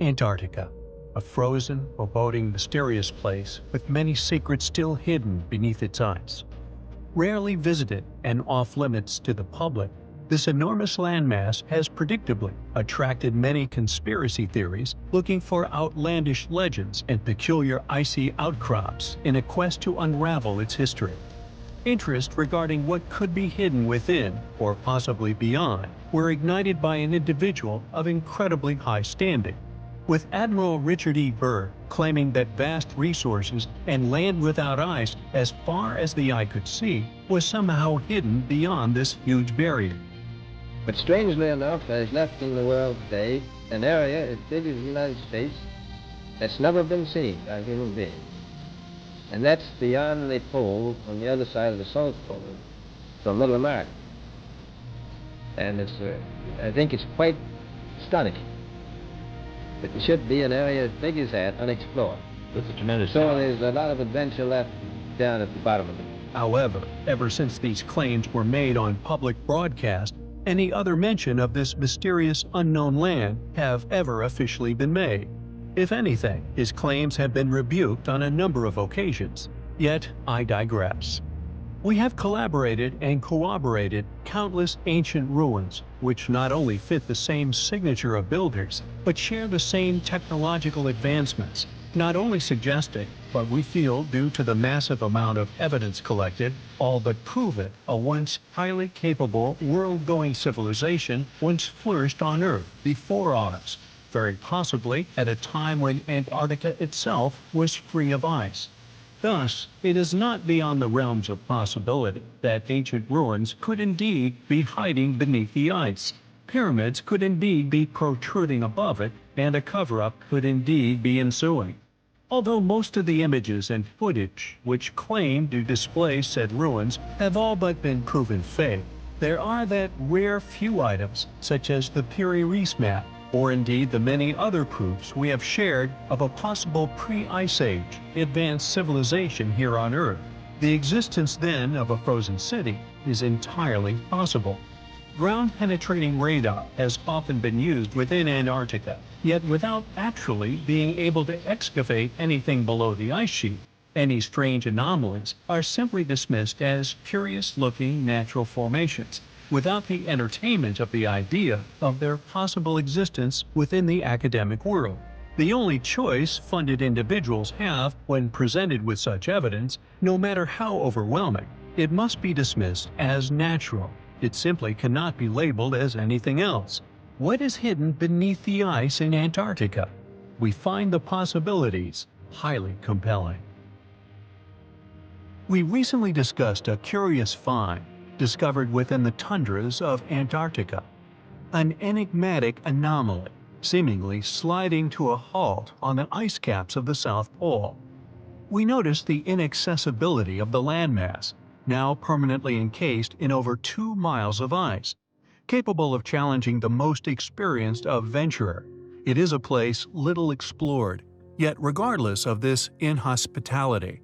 Antarctica, a frozen, foreboding, mysterious place with many secrets still hidden beneath its ice. Rarely visited and off-limits to the public, this enormous landmass has predictably attracted many conspiracy theories looking for outlandish legends and peculiar icy outcrops in a quest to unravel its history. Interest regarding what could be hidden within, or possibly beyond, were ignited by an individual of incredibly high standing, with Admiral Richard E. Byrd claiming that vast resources and land without ice as far as the eye could see was somehow hidden beyond this huge barrier. But strangely enough, there's left in the world today an area as big as the United States that's never been seen by human beings. And that's beyond the pole on the other side of the South Pole, from Middle America. And I think it's quite stunning. But there should be an area as big as that unexplored. That's a tremendous. So there's a lot of adventure left down at the bottom of it. However, ever since these claims were made on public broadcast, any other mention of this mysterious unknown land have ever officially been made. If anything, his claims have been rebuked on a number of occasions. Yet, I digress. We have collaborated and corroborated countless ancient ruins, which not only fit the same signature of builders, but share the same technological advancements, not only suggesting, but we feel due to the massive amount of evidence collected, all but prove it, a once highly capable, world-going civilization once flourished on Earth before ours, very possibly at a time when Antarctica itself was free of ice. Thus, it is not beyond the realms of possibility that ancient ruins could indeed be hiding beneath the ice. Pyramids could indeed be protruding above it, and a cover-up could indeed be ensuing. Although most of the images and footage which claim to display said ruins have all but been proven fake, there are that rare few items, such as the Piri Reis map, or indeed the many other proofs we have shared of a possible pre-Ice Age advanced civilization here on Earth. The existence then of a frozen city is entirely possible. Ground-penetrating radar has often been used within Antarctica, yet without actually being able to excavate anything below the ice sheet. Any strange anomalies are simply dismissed as curious-looking natural formations, without the entertainment of the idea of their possible existence within the academic world. The only choice funded individuals have when presented with such evidence, no matter how overwhelming, it must be dismissed as natural. It simply cannot be labeled as anything else. What is hidden beneath the ice in Antarctica? We find the possibilities highly compelling. We recently discussed a curious find discovered within the tundras of Antarctica, an enigmatic anomaly seemingly sliding to a halt on the ice caps of the South Pole. We noticed the inaccessibility of the landmass, now permanently encased in over 2 miles of ice, capable of challenging the most experienced adventurer. It is a place little explored, yet regardless of this inhospitality,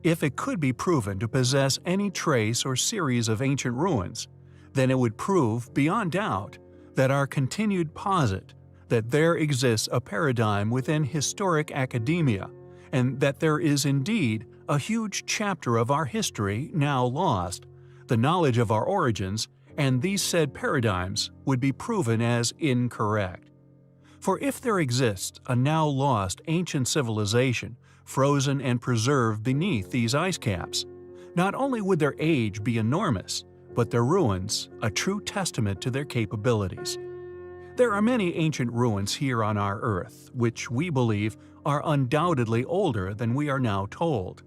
if it could be proven to possess any trace or series of ancient ruins, then it would prove beyond doubt that our continued posit that there exists a paradigm within historic academia, and that there is indeed a huge chapter of our history now lost, the knowledge of our origins, and these said paradigms would be proven as incorrect. For if there exists a now lost ancient civilization frozen and preserved beneath these ice caps, not only would their age be enormous, but their ruins a true testament to their capabilities. There are many ancient ruins here on our Earth, which we believe are undoubtedly older than we are now told.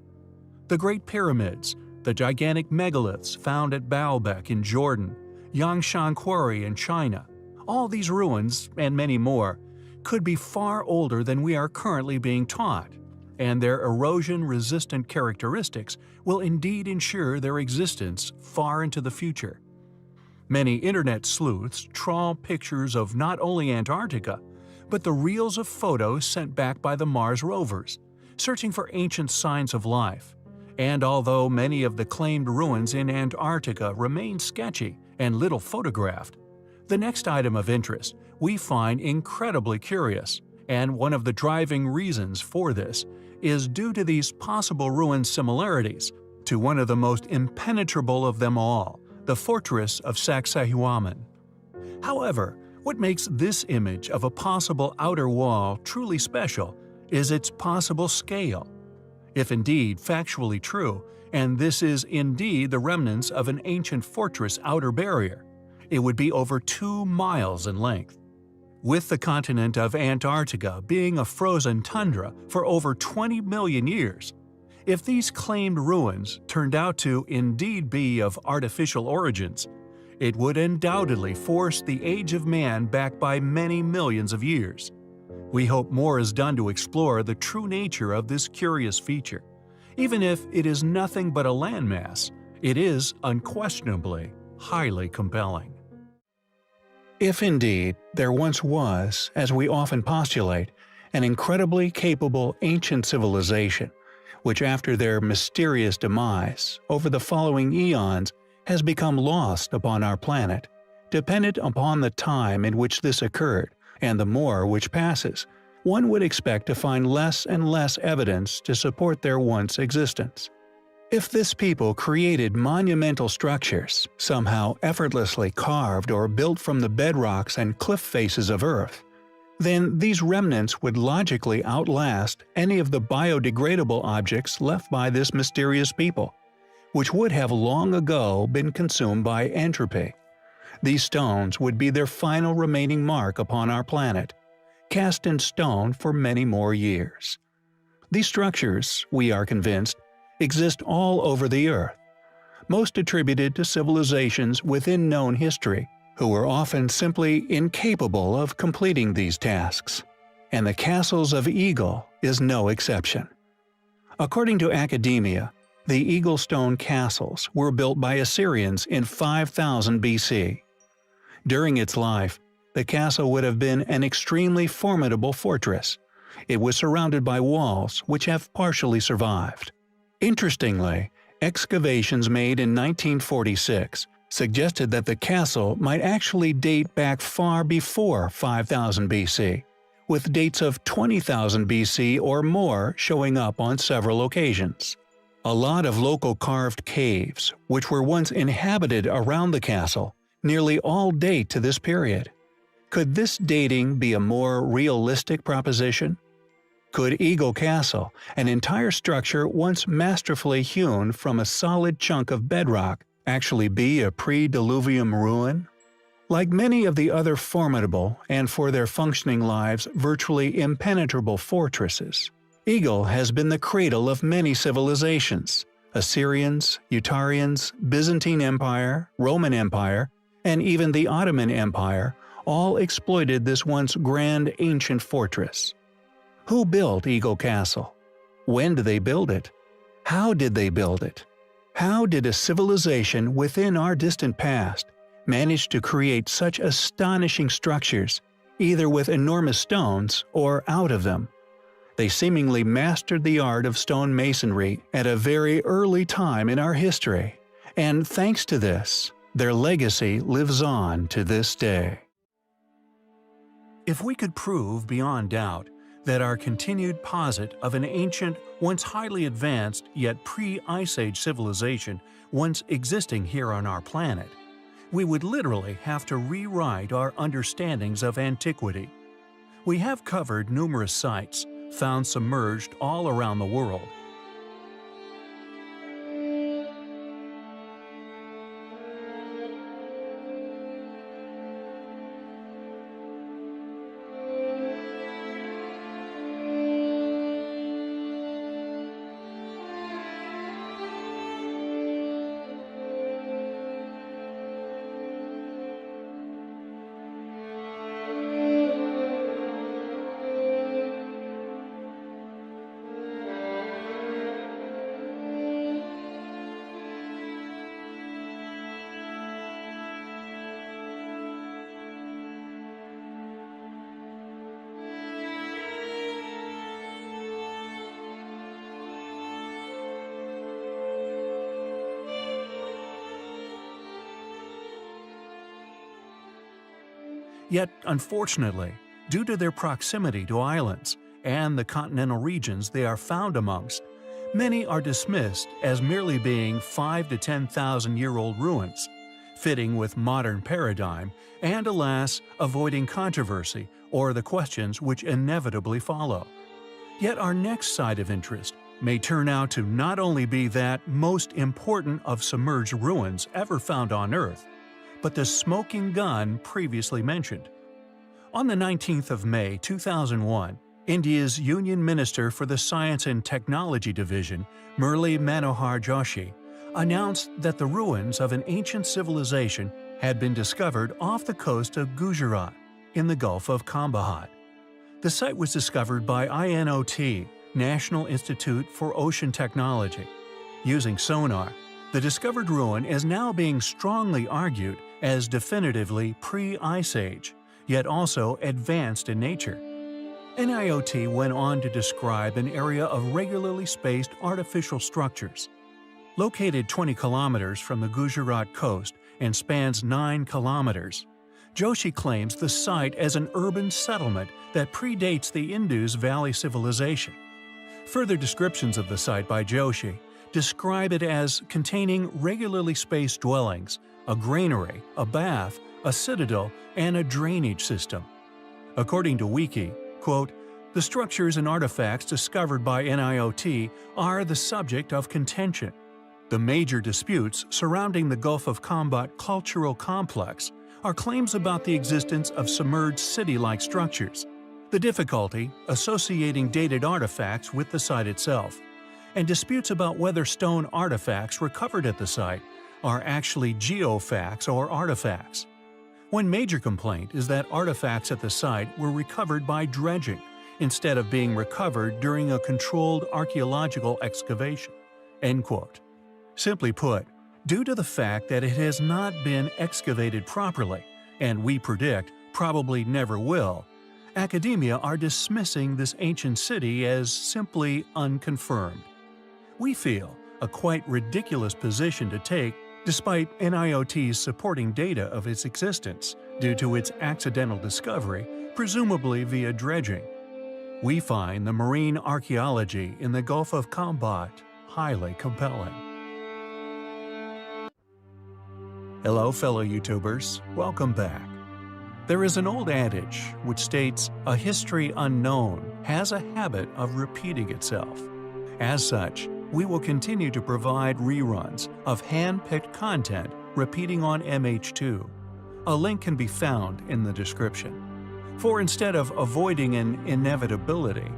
The Great Pyramids, the gigantic megaliths found at Baalbek in Jordan, Yangshan Quarry in China, all these ruins, and many more, could be far older than we are currently being taught, and their erosion-resistant characteristics will indeed ensure their existence far into the future. Many internet sleuths trawl pictures of not only Antarctica, but the reels of photos sent back by the Mars rovers, searching for ancient signs of life. And although many of the claimed ruins in Antarctica remain sketchy and little photographed, the next item of interest we find incredibly curious And one of the driving reasons for this is due to these possible ruin similarities to one of the most impenetrable of them all, the fortress of Sacsayhuaman. However, what makes this image of a possible outer wall truly special is its possible scale. If indeed factually true, and this is indeed the remnants of an ancient fortress outer barrier, it would be over 2 miles in length. With the continent of Antarctica being a frozen tundra for over 20 million years, if these claimed ruins turned out to indeed be of artificial origins, it would undoubtedly force the age of man back by many millions of years. We hope more is done to explore the true nature of this curious feature. Even if it is nothing but a landmass, it is unquestionably highly compelling. If indeed there once was, as we often postulate, an incredibly capable ancient civilization, which after their mysterious demise over the following eons has become lost upon our planet, dependent upon the time in which this occurred and the more which passes, one would expect to find less and less evidence to support their once existence. If this people created monumental structures, somehow effortlessly carved or built from the bedrocks and cliff faces of Earth, then these remnants would logically outlast any of the biodegradable objects left by this mysterious people, which would have long ago been consumed by entropy. These stones would be their final remaining mark upon our planet, cast in stone for many more years. These structures, we are convinced, exist all over the Earth, most attributed to civilizations within known history, who were often simply incapable of completing these tasks. And the castles of Eagle is no exception. According to academia, the Eagle Stone castles were built by Assyrians in 5000 BC. During its life, the castle would have been an extremely formidable fortress. It was surrounded by walls which have partially survived. Interestingly, excavations made in 1946 suggested that the castle might actually date back far before 5000 BC, with dates of 20,000 BC or more showing up on several occasions. A lot of local carved caves, which were once inhabited around the castle, nearly all date to this period. Could this dating be a more realistic proposition? Could Eagle Castle, an entire structure once masterfully hewn from a solid chunk of bedrock, actually be a pre-diluvium ruin? Like many of the other formidable, and for their functioning lives virtually impenetrable fortresses, Eagle has been the cradle of many civilizations. Assyrians, Utarians, Byzantine Empire, Roman Empire, and even the Ottoman Empire all exploited this once grand ancient fortress. Who built Eagle Castle? When did they build it? How did they build it? How did a civilization within our distant past manage to create such astonishing structures, either with enormous stones or out of them? They seemingly mastered the art of stone masonry at a very early time in our history, and thanks to this, their legacy lives on to this day. If we could prove beyond doubt that our continued posit of an ancient, once highly advanced yet pre-Ice Age civilization once existing here on our planet, we would literally have to rewrite our understandings of antiquity. We have covered numerous sites, found submerged all around the world. Yet, unfortunately, due to their proximity to islands and the continental regions they are found amongst. Many are dismissed as merely being 5 to 10,000-year-old ruins, fitting with modern paradigm and, alas, avoiding controversy or the questions which inevitably follow. Yet our next site of interest may turn out to not only be that most important of submerged ruins ever found on Earth, but the smoking gun previously mentioned. On the 19th of May 2001, India's Union Minister for the Science and Technology Division, Murli Manohar Joshi, announced that the ruins of an ancient civilization had been discovered off the coast of Gujarat in the Gulf of Kambahad. The site was discovered by INOT, National Institute for Ocean Technology. Using sonar, the discovered ruin is now being strongly argued as definitively pre-Ice Age, yet also advanced in nature. NIOT went on to describe an area of regularly spaced artificial structures. Located 20 kilometers from the Gujarat coast and spans 9 kilometers, Joshi claims the site as an urban settlement that predates the Indus Valley civilization. Further descriptions of the site by Joshi describe it as containing regularly spaced dwellings, a granary, a bath, a citadel, and a drainage system. According to Wiki, quote, "The structures and artifacts discovered by NIOT are the subject of contention. The major disputes surrounding the Gulf of Kambahad cultural complex are claims about the existence of submerged city-like structures, the difficulty associating dated artifacts with the site itself, and disputes about whether stone artifacts recovered at the site are actually geofacts or artifacts. One major complaint is that artifacts at the site were recovered by dredging, instead of being recovered during a controlled archaeological excavation." End quote. Simply put, due to the fact that it has not been excavated properly, and we predict probably never will, academia are dismissing this ancient city as simply unconfirmed. We feel a quite ridiculous position to take despite NIOT's supporting data of its existence due to its accidental discovery, presumably via dredging. We find the marine archaeology in the Gulf of Kambahad highly compelling. Hello fellow YouTubers, welcome back. There is an old adage which states, "A history unknown has a habit of repeating itself." As such, we will continue to provide reruns of hand-picked content repeating on MH2. A link can be found in the description. For instead of avoiding an inevitability,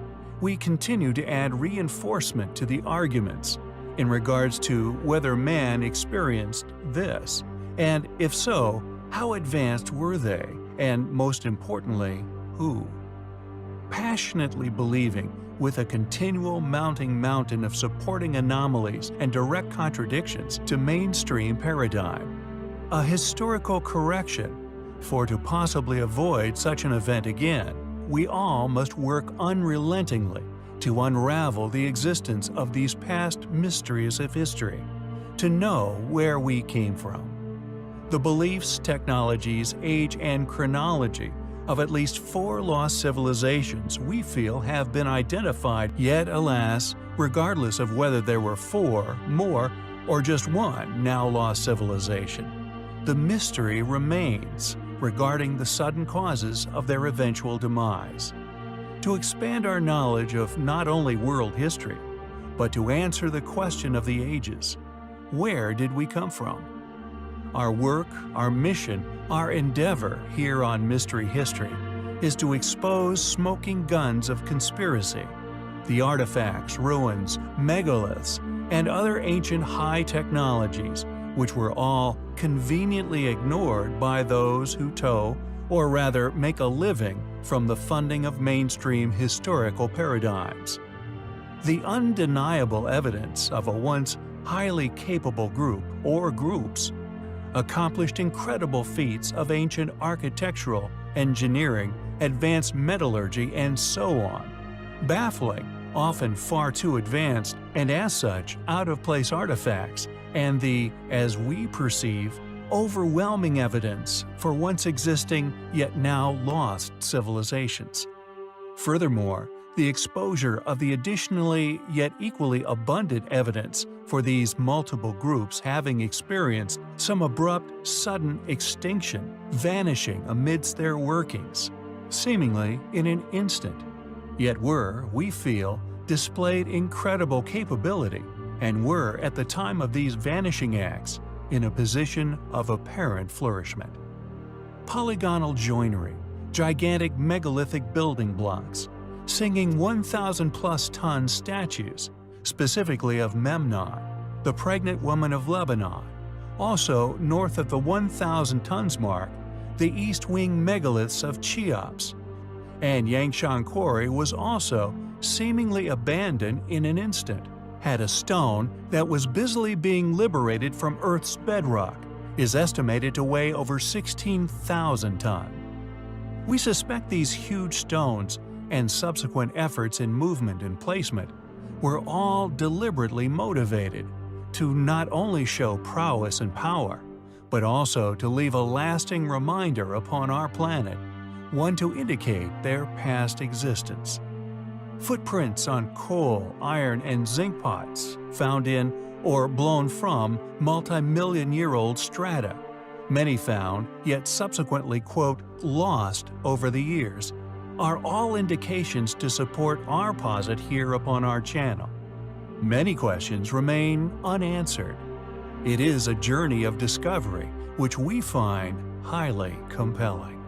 we continue to add reinforcement to the arguments in regards to whether man experienced this, and if so, how advanced were they, and most importantly, who? Passionately believing with a continual mounting mountain of supporting anomalies and direct contradictions to mainstream paradigm. A historical correction, for to possibly avoid such an event again, we all must work unrelentingly to unravel the existence of these past mysteries of history, to know where we came from. The beliefs, technologies, age, and chronology of at least 4 lost civilizations we feel have been identified, yet alas, regardless of whether there were 4, more, or just one now lost civilization, the mystery remains regarding the sudden causes of their eventual demise. To expand our knowledge of not only world history, but to answer the question of the ages, where did we come from? Our work, our mission, our endeavor here on Mystery History is to expose smoking guns of conspiracy, the artifacts, ruins, megaliths, and other ancient high technologies which were all conveniently ignored by those who tow, or rather make a living from the funding of mainstream historical paradigms. The undeniable evidence of a once highly capable group or groups accomplished incredible feats of ancient architectural, engineering, advanced metallurgy, and so on. Baffling, often far too advanced, and as such, out-of-place artifacts, and the, as we perceive, overwhelming evidence for once existing yet now lost civilizations. Furthermore, the exposure of the additionally yet equally abundant evidence for these multiple groups having experienced some abrupt, sudden extinction, vanishing amidst their workings, seemingly in an instant, yet were, we feel, displayed incredible capability and were, at the time of these vanishing acts, in a position of apparent flourishment. Polygonal joinery, gigantic megalithic building blocks, singing 1,000-plus ton statues, specifically of Memnon, the pregnant woman of Lebanon. Also, north of the 1,000 tons mark, the east wing megaliths of Cheops. And Yangshan Quarry was also seemingly abandoned in an instant, had a stone that was busily being liberated from Earth's bedrock, is estimated to weigh over 16,000 tons. We suspect these huge stones and subsequent efforts in movement and placement were all deliberately motivated to not only show prowess and power, but also to leave a lasting reminder upon our planet, one to indicate their past existence. Footprints on coal, iron, and zinc pots found in or blown from multi-million-year-old strata, many found yet subsequently, quote, lost over the years, are all indications to support our posit here upon our channel. Many questions remain unanswered. It is a journey of discovery which we find highly compelling.